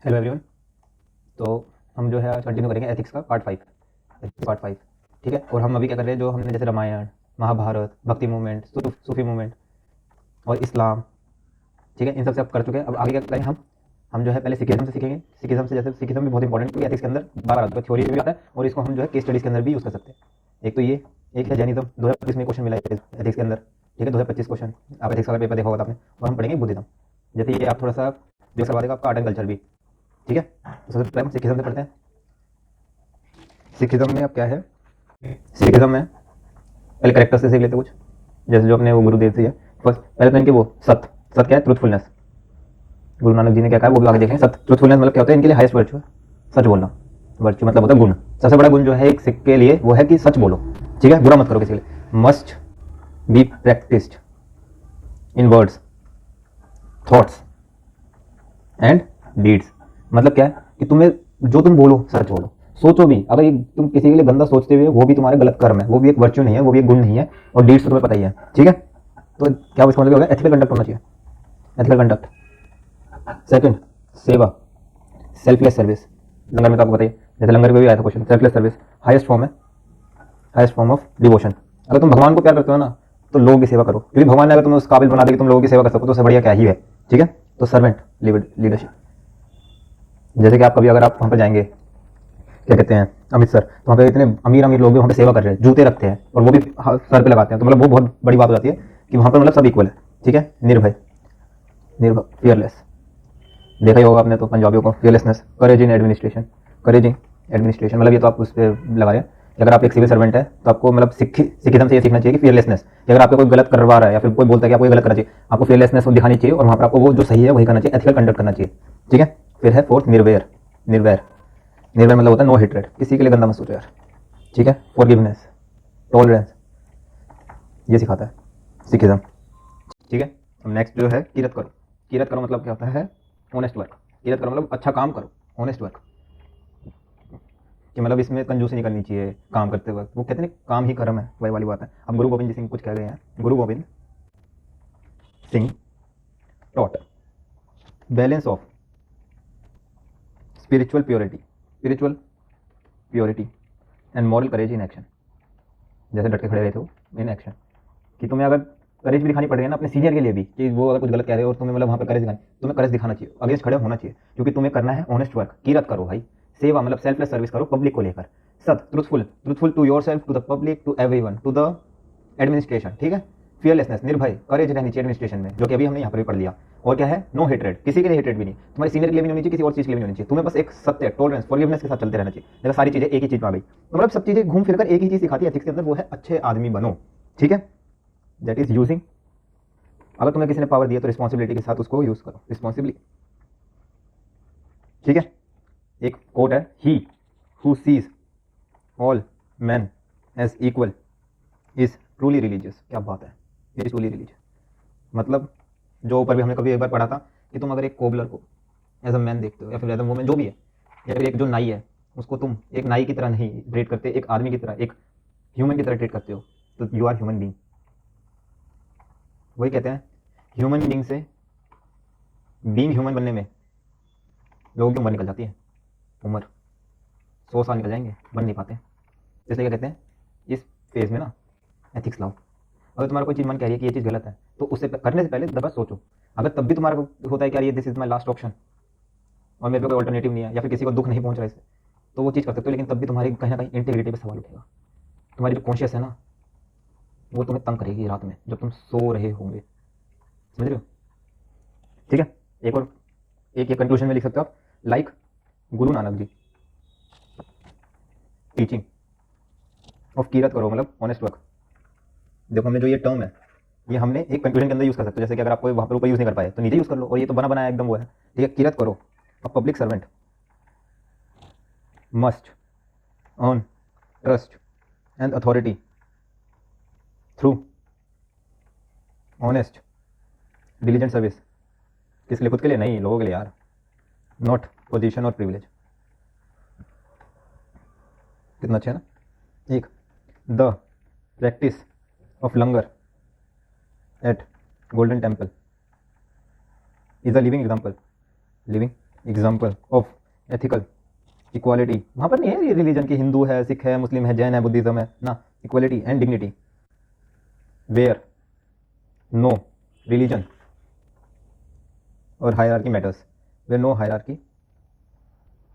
Hello everyone. तो हम जो है आज कंटिन्यू करेंगे एथिक्स का पार्ट 5। ठीक है। और हम अभी क्या कर रहे हैं, जो हमने जैसे रामायण, महाभारत, भक्ति मूवमेंट, सूफी मूवमेंट और इस्लाम, ठीक है, इन सब से अब कर चुके हैं। अब आगे क्या करेंगे हम जो है पहले सिखिज्म से सीखेंगे। सिखिज्म से जैसे सिखिज्म भी बहुत इंपॉर्टेंट, क्योंकि एथिक्स के अंदर बार आता है, थ्योरी भी आता है और इसको हम जो है केस स्टडीज के अंदर भी यूज़ कर सकते हैं। एक तो ये, एक है जैनिज्म। 2025 में क्वेश्चन मिला है एथिक्स के अंदर। ठीक है, 2025 क्वेश्चन आप एथिक्स का पेपर देखा होगा आपने। और हम पढ़ेंगे बुद्धिज्म। जैसे ये आप थोड़ा सा देख करवा देगा आपका आर्ट एंड कल्चर भी। ठीक है, तो सबसे पहले हम सिखिज्म से पढ़ते हैं। सिखिज्म में अब क्या है, सिखिज्म में पहले करेक्टर से सीख लेते कुछ, जैसे जो अपने वो गुरुदेव से है। फर्स्ट पहले तो इनके वो सत्य क्या है, ट्रूथफुलनेस। गुरु नानक जी ने क्या कहा वो भी आगे देखेंगे। सत्य, ट्रूथफुलनेस मतलब क्या होता है इनके लिए, हाईएस्ट वर्च्यू है सच बोलना। वर्च्यू मतलब होता है गुण। सबसे बड़ा गुण जो है एक सिख के लिए वो है कि सच बोलो। ठीक है, बुरा मत करो किसी के लिए। Must be practised in words, thoughts and deeds. मतलब क्या है कि तुम्हें जो तुम बोलो सच बोलो। सोचो भी, अगर ये तुम किसी के लिए गंदा सोचते हुए, वो भी तुम्हारे गलत कर्म है, वो भी एक वर्च्यू नहीं है, वो भी एक गुण नहीं है। और डीड्स तो तुम्हें पता ही है। ठीक है, तो क्या इसका मतलब होगा, एथिकल कंडक्ट होना चाहिए। Ethical conduct. सेकंड, सेवा, सेल्फलेस सर्विस। लंगर में तो आपको बताइए, जैसे लंगर में भी आया था question, selfless service highest form है, हाईएस्ट फॉर्म ऑफ डिवोशन। अगर तुम भगवान को प्यार करते हो ना, तो लोगों की सेवा करो, क्योंकि भगवान ने अगर तुम्हें उस काबिल बना दिया कि तुम लोगों की सेवा कर सको, तो उससे बढ़िया क्या ही है। ठीक है, तो सर्वेंट लीडरशिप। जैसे कि आप कभी अगर आप वहाँ पर जाएंगे, क्या कहते हैं, अमृतसर, तो वहाँ पे इतने अमीर अमीर लोग भी वहाँ पे सेवा कर रहे हैं, जूते रखते हैं और वो भी सर पे लगाते हैं, तो मतलब वो बहुत बड़ी बात हो जाती है कि वहाँ पर मतलब सब इक्वल है। ठीक है, निर्भय, निर्भय, फियरलेस। देखा ही होगा आपने तो पंजाबियों को, fearlessness, courage in administration. Courage in administration मतलब ये तो आप उस पर लगा रहे हैं कि अगर आप एक सिविल सर्वेंट है तो आपको मतलब सिखिज्म से ये सीखना चाहिए कि फियरलेसनेस, कि अगर आपको कोई गलत करवा रहा है या फिर कोई बोलता है कि आपको गलत करना चाहिए, आपको फियरलेसनेस दिखानी चाहिए और वहाँ पर आपको वो जो सही है वही करना चाहिए, एथिकल कंडक्ट करना चाहिए। ठीक है, फिर है फोर्थ, निर्वैर। निर्वैर, निर्वैर मतलब होता है नो हेट्रेड, किसी के लिए गंदा मत सोचो यार। ठीक है, फॉरगिवनेस, टॉलरेंस, ये सिखाता है सिखिज्म। ठीक है, अब नेक्स्ट जो है किरत करो। किरत करो मतलब क्या होता है, ऑनेस्ट वर्क। किरत करो मतलब अच्छा काम करो, ऑनेस्ट वर्क। कि मतलब इसमें कंजूसी नहीं करनी चाहिए काम करते वक्त। वो कहते हैं काम ही कर्म है, वही वाली बात है। अब गुरु गोविंद सिंह कुछ कह रहे हैं। गुरु Govind Singh taught balance of spiritual purity and moral courage in action. जैसे डट के खड़े रहे थे वो इन एक्शन, कि तुम्हें अगर करेज भी दिखानी पड़ रही है ना अपने सीनियर के लिए भी, कि वो अगर कुछ गलत कह रहे हो और तुम्हें मतलब वहाँ पर करेज दिखानी, तुम्हें करेज दिखाना चाहिए, अगेंस्ट खड़े होना चाहिए, क्योंकि तुम्हें करना है ऑनेस्ट वर्क। कीरत करो भाई, सेवा मतलब सेल्फलेस सर्विस करो पब्लिक को लेकर। सत, truthful, truthful to your self, to the public, to everyone, to the administration. ठीक है, फियरलेसनेस, निर्भय, करेज रहनी चाहिए एडमिनिस्ट्रेशन में, जो कि अभी हमने यहाँ पर भी पढ़ लिया। और क्या है, नो हेट्रेड, किसी के लिए हेट्रेड भी नहीं, तुम्हारे सीनियर के लिए भी नहीं होनी चाहिए, किसी और चीज के लिए भी नहीं होनी चाहिए। तुम्हें बस एक सत्य, टॉलरेंस, फॉरगिवनेस के साथ चलते रहना चाहिए। जैसे सारी चीजें एक ही चीज में आ गई, तो मतलब सब चीजें घूम फिरकर एक ही चीज सिखाती है एथिक्स के अंदर, वो है अच्छे आदमी बनो। ठीक है, दैट इज यूजिंग, अगर तुम्हें किसी ने पावर दिया तो रिस्पॉन्सिबिलिटी के साथ उसको यूज करो, रिस्पॉन्सिबली। ठीक है, एक कोट है, he who sees all man as equal is truly religious. क्या बात है, इज ट्रूली रिलीजियस। मतलब जो ऊपर भी हमने कभी एक बार पढ़ा था कि तुम अगर एक कोबलर को एज अ मैन देखते हो, या फिर एज अ वुमेन जो भी है, या फिर एक जो नाई है उसको तुम एक नाई की तरह नहीं ट्रीट करते, एक आदमी की तरह, एक ह्यूमन की तरह ट्रीट करते हो, तो यू आर ह्यूमन बींग। वही कहते हैं, ह्यूमन बींग से बींग ह्यूमन बनने में लोगों की उम्र निकल जाती है। उम्र 100 साल निकल जाएंगे, बन नहीं पाते। इसलिए क्या कहते हैं, इस फेज में ना एथिक्स लाओ। अगर तुम्हारा कोई चीज़ मन कह रही है कि ये चीज़ गलत है, तो उससे करने से पहले दफा सोचो। अगर तब भी तुम्हारा होता है कि यार ये this is my last option और मेरे को कोई ऑल्टरनेटिव नहीं है, या फिर किसी को दुख नहीं पहुंच रहा है इससे, तो वो चीज़ कर सकते हो। लेकिन तब भी तुम्हारी कहीं ना कहीं इंटीग्रिटी पर सवाल उठेगा। तुम्हारी जो कॉन्शियस है ना, वो तुम्हें तंग करेगी रात में जब तुम सो रहे होंगे। समझ रहे हो? ठीक है, एक और एक कंक्लूजन में लिख सकते हो आप, like Guru Nanak ji teaching of Kirat करो मतलब ऑनेस्ट वर्क। देखो हमने जो ये टर्म है, ये हमने एक कंक्लूजन के अंदर यूज कर सकते हो। जैसे कि अगर आपको वहां पर ऊपर यूज नहीं कर पाए तो नीचे यूज कर लो, और ये तो बना बनाया एकदम वो है। ठीक है, किरत करो, a public servant must earn trust and authority through honest diligent service. किस लिए? खुद के लिए नहीं, लोगों के लिए यार। नॉट पोजीशन और प्रिविलेज। कितना अच्छा है ना। एक, the practice of langar at Golden Temple is a living example, living example of ethical equality, वहाँ पर नहीं है ये रिलीजन की हिंदू है, सिख है, मुस्लिम है, जैन है, बुद्धिज्म है ना, equality and dignity where no religion और hierarchy matters, where no hierarchy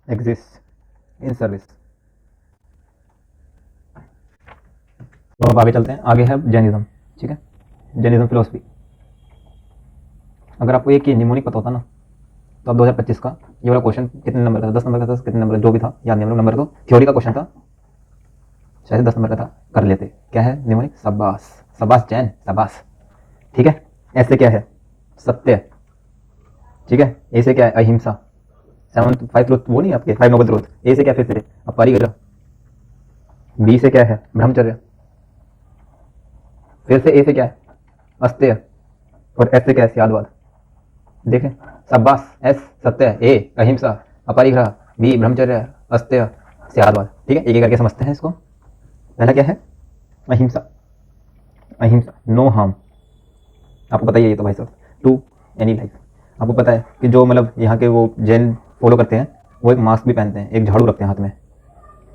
exist in service. तो अब आगे चलते हैं, आगे है जैनिज्म। ठीक है, जैनिज्म फिलोसफी। अगर आपको एक ही निमोनिक पता होता ना, तो अब 2025 का ये वाला क्वेश्चन कितने नंबर का था, 10 नंबर का था, कितने नंबर जो भी था याद नहीं, हम लोग नंबर तो थ्योरी का क्वेश्चन था, शायद 10 नंबर का था, कर लेते। क्या है निमोनिक? शाबाश, शाबाश जैन, शाबाश। ठीक है, ऐसे क्या है? सत्य। ठीक है, ए से क्या है? अहिंसा। 5 ट्रुथ वो नहीं आपके 5 नोबल ट्रुथ। ए से क्या फिर से? अपरिग्रह। बी से क्या है? ब्रह्मचर्य। फिर से ए से क्या है? अस्तेय। और एस से क्या है? त्यागवाद। देखें, शाबाश। एस सत्य, ए अहिंसा, अपरिग्रह, बी ब्रह्मचर्य, अस्तेय, त्यागवाद। ठीक है, एक एक करके समझते हैं इसको। पहला क्या है? अहिंसा। अहिंसा, नो हार्म। आपको पता ही है ये तो भाई साहब, टू एनी लाइफ। आपको पता है कि जो मतलब यहाँ के वो जैन फॉलो करते हैं, वो एक मास्क भी पहनते हैं, एक झाड़ू रखते हैं हाथ में।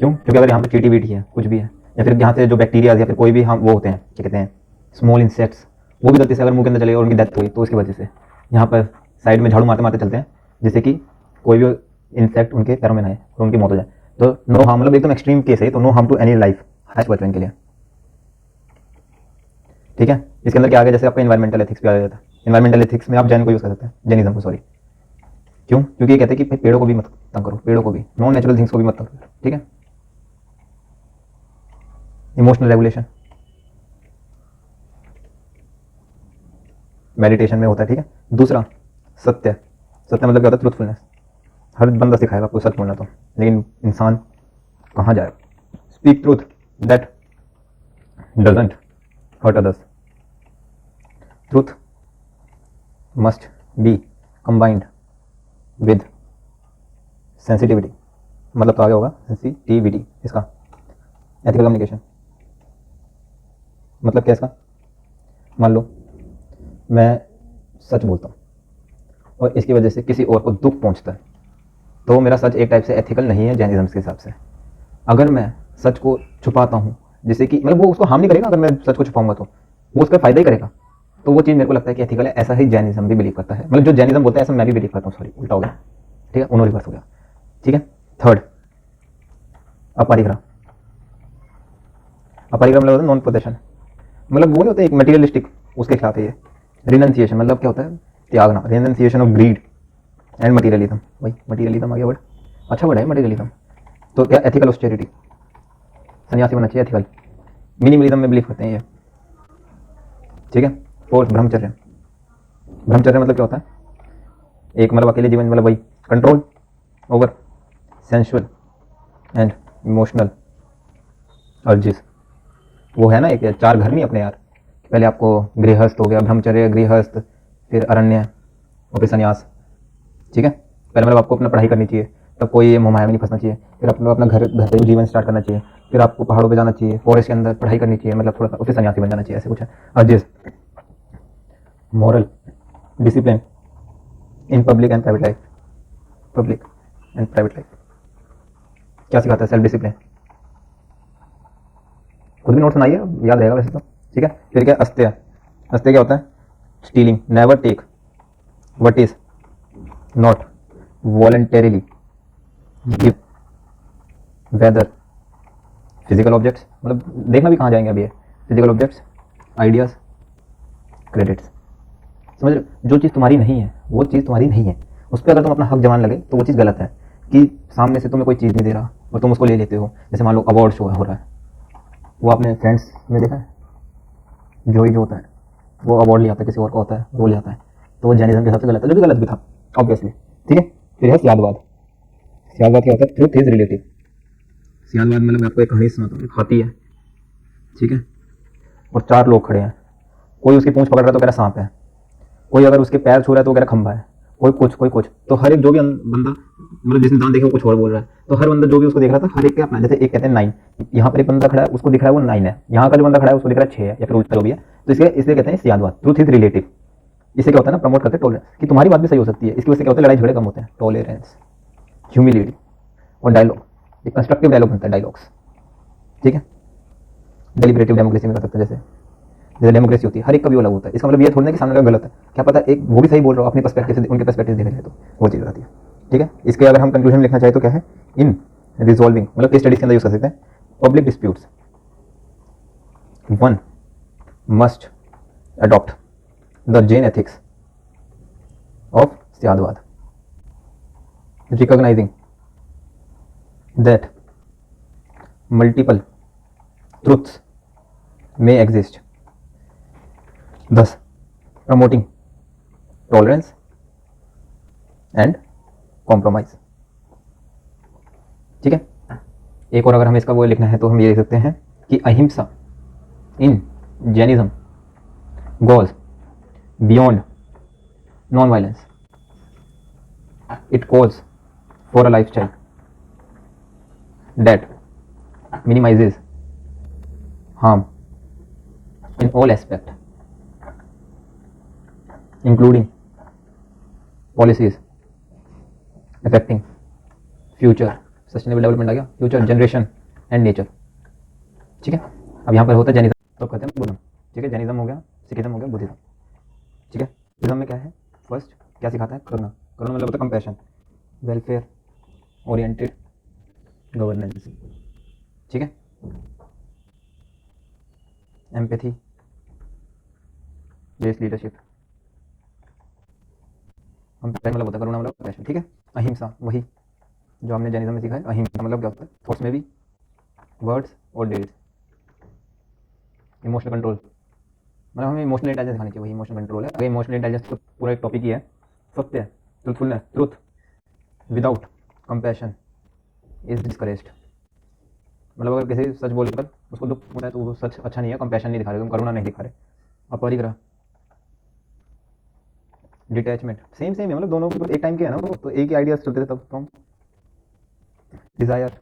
क्यों? क्योंकि अगर यहाँ पर चीटी बीटी है, कुछ भी है, या फिर यहाँ से जो बैक्टीरिया या फिर कोई भी हम वो होते हैं, क्या कहते हैं, स्मॉल इंसेक्ट्स, वो भी गलती से अगर मुंह के अंदर चले और उनकी डेथ हुई तो उसकी वजह से यहाँ पर साइड में झाड़ू मारते मारते चलते हैं, जिससे कि कोई भी इंसेक्ट उनके पैरों में ना आए और उनकी मौत हो जाए। तो नो हार्म मतलब एकदम एक्सट्रीम केस है, तो no harm to any life है बचपन के लिए। ठीक है, इसके अंदर क्या आ गया? जैसे आपका एनवायरमेंटल एथिक्स भी आ जाता है। एनवायरमेंटल एथिक्स में आप जैन को यूज कर सकते हैं, जैनिज्म को, सॉरी। क्यों? क्योंकि ये कहते हैं कि पेड़ों को भी मत तंग करो, पेड़ों को भी, नॉन नेचुरल थिंग्स को भी मत तंग करो। ठीक है, इमोशनल रेगुलेशन मेडिटेशन में होता है। ठीक है, दूसरा सत्य। सत्य मतलब क्या होता है? ट्रूथफुलनेस। हर बंदा सिखाएगा आपको सच बोलना, तो लेकिन इंसान कहाँ जाए? Speak truth that doesn't hurt others. Truth must be combined with sensitivity. मतलब तो आगे होगा सेंसिटिविटी इसका। एथिकल कम्युनिकेशन मतलब क्या इसका? मान लो मैं सच बोलता हूँ और इसकी वजह से किसी और को दुख पहुंचता है, तो मेरा सच एक टाइप से एथिकल नहीं है जैनिज्म के हिसाब से। अगर मैं सच को छुपाता हूँ, जिससे कि मतलब वो उसको हार्म नहीं करेगा, अगर मैं सच को छुपाऊंगा तो वो उसका फायदा ही करेगा, तो वो चीज़ मेरे को लगता है कि एथिकल है। ऐसा ही जैनिज्म भी बिलीव करता है, मतलब जो जैनिज्म बोलता है ऐसा मैं भी बिलीव करता हूँ। सॉरी, उल्टा हो गया। ठीक है, उन्होंने रिवर्स हो गया। ठीक है, थर्ड अपरिग्रह। अपरिग्रह मतलब होता है नॉन पोजेशन, मतलब वो नहीं होता एक मटेरियलिस्टिक, उसके खिलाफ है ये। रिनंसिएशन मतलब क्या होता है? त्यागना। Renunciation of grid and materialism. भाई मटेरियलिज्म आ गया वर्ड, अच्छा वर्ड है मटेरियलिज्म। तो क्या? एथिकल ऑस्टेरिटी, सन्यासी बनना चाहिए, एथिकल। मिनिमलिज्म में बिलीव करते हैं ये। ठीक है, फोर्थ ब्रह्मचर्य। ब्रह्मचर्य मतलब क्या होता है? एक मतलब अकेले जीवन, मतलब वही control over sensual and emotional urges. वो है ना एक 4 घर नहीं अपने यार, पहले आपको गृहस्थ हो गया, ब्रह्मचर्य, गृहस्थ, फिर अरण्य और फिर संन्यास। ठीक है, पहले मतलब आपको अपना पढ़ाई करनी चाहिए, तब कोई मोहमाया में नहीं फंसना चाहिए, फिर अपना घरेलू जीवन स्टार्ट करना चाहिए, फिर आपको पहाड़ों पे जाना चाहिए, फॉरेस्ट के अंदर पढ़ाई करनी चाहिए, मतलब थोड़ा सा, फिर सन्यासी बन जाना चाहिए, ऐसे कुछ है। Urges, moral discipline in public and private life. Public and private life क्या सिखाता है? Self discipline. खुद भी नोट सुनाइए, याद रहेगा वैसे तो। ठीक है, फिर क्या? अस्तेय। अस्तेय क्या होता है? Stealing, never take what is not voluntarily give, whether physical objects, मतलब देखना भी कहाँ जाएंगे अभी, फिजिकल ऑब्जेक्ट्स, आइडियाज, क्रेडिट्स। समझ रहे? जो चीज़ तुम्हारी नहीं है वो चीज़ तुम्हारी नहीं है, उस पर अगर तुम अपना हक जमान लगे तो वो चीज़ गलत है। कि सामने से तुम्हें कोई चीज़ नहीं दे रहा और तुम उसको ले लेते हो, जैसे मान लो अवार्ड शो हो रहा है, वो आपने फ्रेंड्स में देखा है, जो होता है वो अवार्ड ले आता है, किसी और का होता है वो ले आता है, तो वो जैनिज्म के हिसाब से गलत है, जो कि गलत भी था ऑब्वियसली। ठीक है, फिर है त्यागवाद। त्यागवाद क्या होता है? Truth is relative. त्यागवाद मतलब मैं आपको एक कहानी सुनाता हूँ। हाथी है, ठीक है, और 4 लोग खड़े हैं, कोई उसकी पूंछ पकड़ रहा है तो कह रहा सांप है, कोई अगर उसके पैर छू रहा है तो कह रहा खंभा है, कोई कुछ। तो हर एक जो भी बंदा, मतलब जिसने दांत देखे वो कुछ और बोल रहा है, तो हर बंदा जो भी उसको देख रहा था, हर एक के अपना, जैसे एक कहते हैं 9, यहाँ पर एक बंदा खड़ा है उसको दिख रहा है वो 9 है, यहाँ का जो बंदा खड़ा है उसको दिख रहा है 6 है, या फिर उल्टा जो भी है, तो इसलिए कहते हैं त्यागवाद। Truth is relative. इससे क्या होता है ना, प्रमोट करते हैं टॉलरेंस, कि तुम्हारी बात भी सही हो सकती है, इसकी वजह से क्या होता है, लड़ाई झगड़े कम होते हैं। टॉलरेंस, ह्यूमिलिटी और डायलॉग, एक कंस्ट्रक्टिव डायलॉग बनता है, डायलॉग्स, ठीक है। डेलिब्रेटिव डेमोक्रेसी में कर सकते हैं, जैसे डेमोक्रेसी होती है, हर एक का व्यू अलग होता है, इसका मतलब ये थोड़ी ना कि सामने वाला गलत है, क्या पता एक वो भी सही बोल रहा हो अपनी पर्सपेक्टिव से, उनके पर्सपेक्टिव से देखा जाए तो वो चीज़ आती है, ठीक है। इसके अगर हम कंक्लूजन लिखना चाहे तो क्या है, इन रिजॉल्विंग, मतलब केस स्टडीज के अंदर यूज कर सकते हैं, public disputes one must adopt the Jain ethics of Syadwad, recognizing that multiple truths may exist, thus promoting tolerance and compromise, ठीक है। एक और अगर हमें इसका वो लिखना है तो हम ये लिख सकते हैं कि अहिंसा इन Jainism goes beyond non-violence. It calls for a lifestyle that minimizes harm in all aspects, including policies affecting future sustainable development, आ गया, future generation and nature, ठीक है। अब यहाँ पर होता है जैनिज्म, तो कहते हैं बुद्धिज्म, ठीक है। जैनिज्म हो गया, सिखिज्म हो गया, बुद्धिज्म, ठीक है। बुद्धिज्म में क्या है, फर्स्ट क्या सिखाता है, करुणा, करुणा मतलब होता है कंपैशन, वेलफेयर ओरिएंटेड गवर्नेंस, ठीक है। एम्पैथी बेस्ड लीडरशिप, कंपैशन मतलब होता है करुणा मतलब कंपैशन, ठीक है। अहिंसा वही जो हमने जैनिज्म में सीखा है, अहिंसा मतलब क्या होता है, थॉट्स में भी, वर्ड्स और डेड्स। इमोशनल कंट्रोल मतलब हमें इमोशनल इंटेलिजेंस सिखानी चाहिए, वही इमोशनल कंट्रोल है। अगर इमोशनल इंटेलिजेंस तो पूरा एक टॉपिक ही है। सत्य, truthfulness, truth without compassion is discouraged, मतलब अगर किसी सच बोलकर उसको दुख होता है तो वो सच अच्छा नहीं है, कंपैशन नहीं दिखा रहे, तुम करुणा नहीं दिखा रहे। अपरिग्रह, डिटैचमेंट, सेम सेम है, मतलब दोनों को एक टाइम के है ना वो, तो एक ही आइडियाज चलते थे तब। फ्रॉम डिजायर,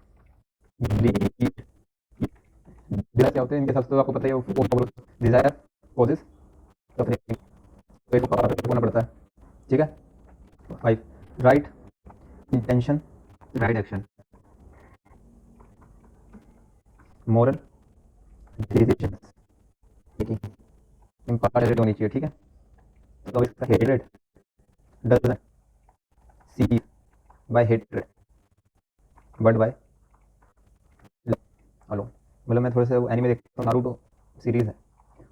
डिजायर क्या होते हैं इनके सबसे, तो आपको पता ही है, डिजायर कॉजेस सफरिंग, तो एक को होना पड़ता है, ठीक है। 5 right intention, right action, moral decision taking, impartiality होनी चाहिए, ठीक है। तो इसका hatred doesn't cease by hatred but by alone, मतलब मैं थोड़े से वो एनिमे देखता हूँ, नारुतो सीरीज है,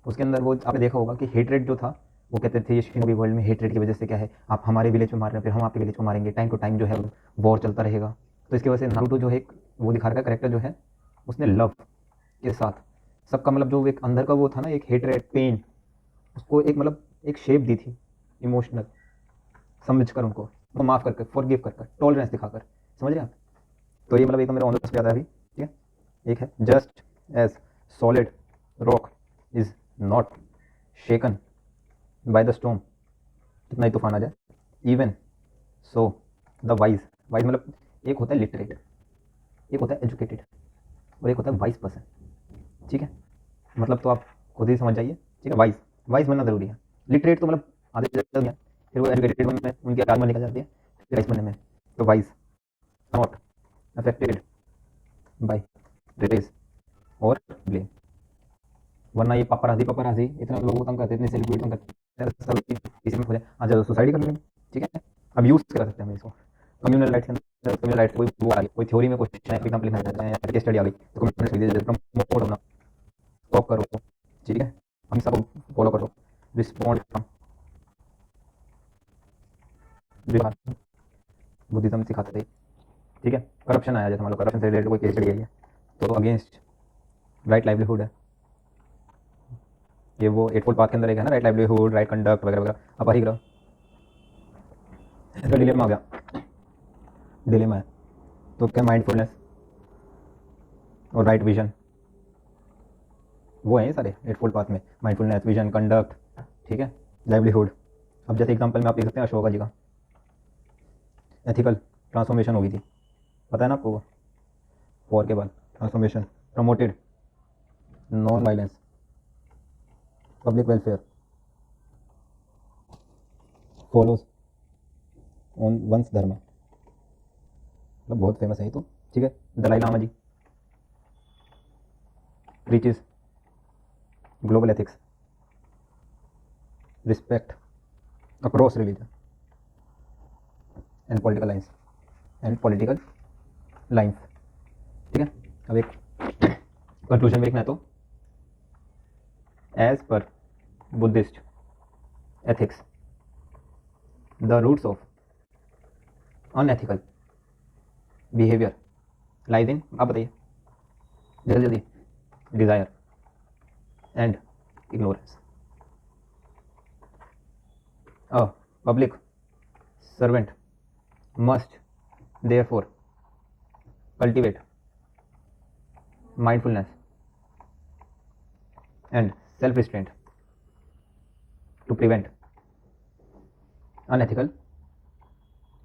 उसके अंदर वो आपने देखा होगा कि हेट्रेड जो था, वो कहते थे ये शिनोबी वर्ल्ड में हेट्रेड की वजह से क्या है, आप हमारे विलेज में मार रहे हैं, फिर हम आपके विलेज को मारेंगे, टाइम टू टाइम जो है वॉर चलता रहेगा। तो इसकी वजह से नारुतो जो है वो दिखा रखा है करेक्टर जो है, उसने लव के साथ सबका, मतलब जो एक अंदर का वो था ना, एक हेट्रेड पेन, उसको एक मतलब एक शेप दी थी, इमोशनल समझ कर उनको, वो माफ़ करके, फॉरगिव कर कर, टॉलरेंस दिखाकर, समझ रहे हैं आप। तो ये मतलब एक तो मेरा ऑन द स्पॉट याद है अभी, ठीक है। एक है just as solid rock is not shaken by the storm, कितना ही तूफान आ जाए, even so the wise, wise मतलब एक होता है लिटरेट, एक होता है एजुकेटेड, और एक होता है वाइज पर्सन, ठीक है। मतलब तो आप खुद ही समझ जाइए, ठीक है। वाइज, वाइज बनना जरूरी है, लिटरेट तो मतलब आधे जरूरी है, फिर वो एजुकेटेड बनने में उनकी आदत निकल जाती है, फिर वाइज बनने में, तो वाइज नॉट अफेक्टेड बाय रिटेज और ब्लेम, वरना ये पापराजी इतना लोगों को तंग करते हैं, इतने सेलिब्रिटी तंग करते हैं, सब इसी में हो जाए, आज सुसाइड कर लेंगे, ठीक है। अब यूज कर सकते हैं हम इसको कम्युनल राइट्स के अंदर, कम्युनल राइट कोई वो आ गई, कोई थ्योरी में क्वेश्चन है, एग्जांपल लिखना चाहते हैं या केस स्टडी आ गई, तो कम्युनल लिख दीजिए, प्रमोट होना, स्टॉप करो, ठीक है, हम सबको फॉलो करो, रिस्पॉन्ड फ्रॉम बुद्धिज्म सिखाते थे, ठीक है। करप्शन आया, जैसे मान लो करप्शन से रिलेटेड कोई केस स्टडी आई है, तो अगेंस्ट राइट लाइवलीहुड है, ये वो 8 फोल्ड पाथ के अंदर एक है ना, राइट लाइवलीहुड, राइट कंडक्ट वगैरह वगैरह। अब परिग्रह, इसका डिलेमा आ गया, डिलेमा है, तो क्या माइंडफुलनेस और राइट विजन, वो है सारे 8 फोल्ड पाथ में, माइंडफुलनेस, विजन, कंडक्ट, ठीक है, लाइवलीहुड। अब जैसे एग्जांपल में आप देख सकते हैं अशोका जी का एथिकल ट्रांसफॉर्मेशन हो गई थी, पता है ना आपको, वो वॉर के बाद transformation, promoted non violence, public welfare, follows on वंश धर्म, मतलब बहुत फेमस है ये तो, ठीक है। Dalai Lama ji preaches global ethics, respect across religion and political lines ठीक है। अब एक कंक्लूजन में लिखना है तो as per Buddhist ethics the roots of unethical behaviour lies in, आप बताइए जल्दी जल्दी, desire and ignorance. A public servant must therefore cultivate mindfulness and self-restraint to prevent unethical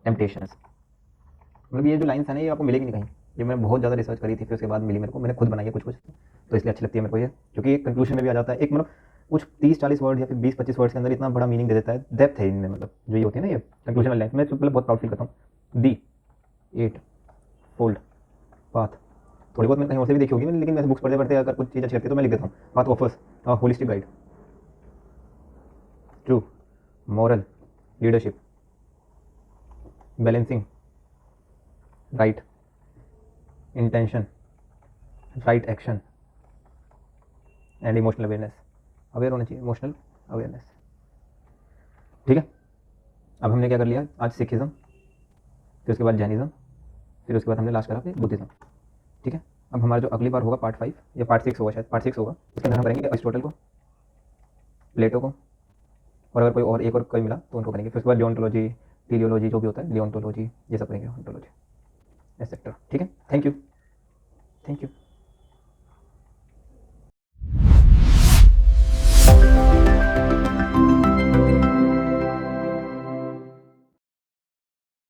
temptations। मतलब ये जो लाइन्स है ना, ये आपको मिलेगी नहीं कहीं, ये मैंने बहुत ज़्यादा रिसर्च करी थी, फिर उसके बाद मिली मेरे को, मैंने खुद बनाई है कुछ कुछ, तो इसलिए अच्छी लगती है मेरे को ये, क्योंकि एक कंक्लूजन में भी आ जाता है। एक मतलब कुछ 30-40 वर्ड या फिर 20-25 वर्ड्स के अंदर इतना बड़ा मीनिंग दे देता है, डेप्थ है इनमें, मतलब जो ये होती है ना ये कंक्लूजन वाली लाइन, मैं इससे पहले बहुत प्राउड फील करता हूँ। दी 8 फोल्ड पाथ, थोड़ी बहुत मैंने कहीं और से भी देखी होगी मैंने, लेकिन वैसे बुक्स पढ़ते पढ़ते अगर कुछ चीज़ अच्छी लगती है तो मैं लिख देता हूँ। Path offers a holistic guide to moral leadership, balancing right intention, right action and emotional awareness। Aware होना चाहिए, इमोशनल अवेयरनेस, ठीक है। अब हमने क्या कर लिया आज, सिखिज्म, फिर उसके बाद जैनिज्म, फिर उसके बाद हमने लास्ट करा फिर बुद्धिज्म, ठीक है। अब हमारा जो अगली बार होगा पार्ट 5 या पार्ट 6 होगा, शायद पार्ट 6 होगा, उसके अंदर हम करेंगे अरिस्टोटल को, प्लेटो को, और अगर कोई और एक और कोई मिला तो उनको करेंगे। फिर उसके बाद लियोन्टोलॉजी, टीलियोलॉजी जो भी होता है, लियोन्टोलॉजी, ये सब करेंगे, ऑन्टोलॉजी एक्सेट्रा, ठीक है। Thank you.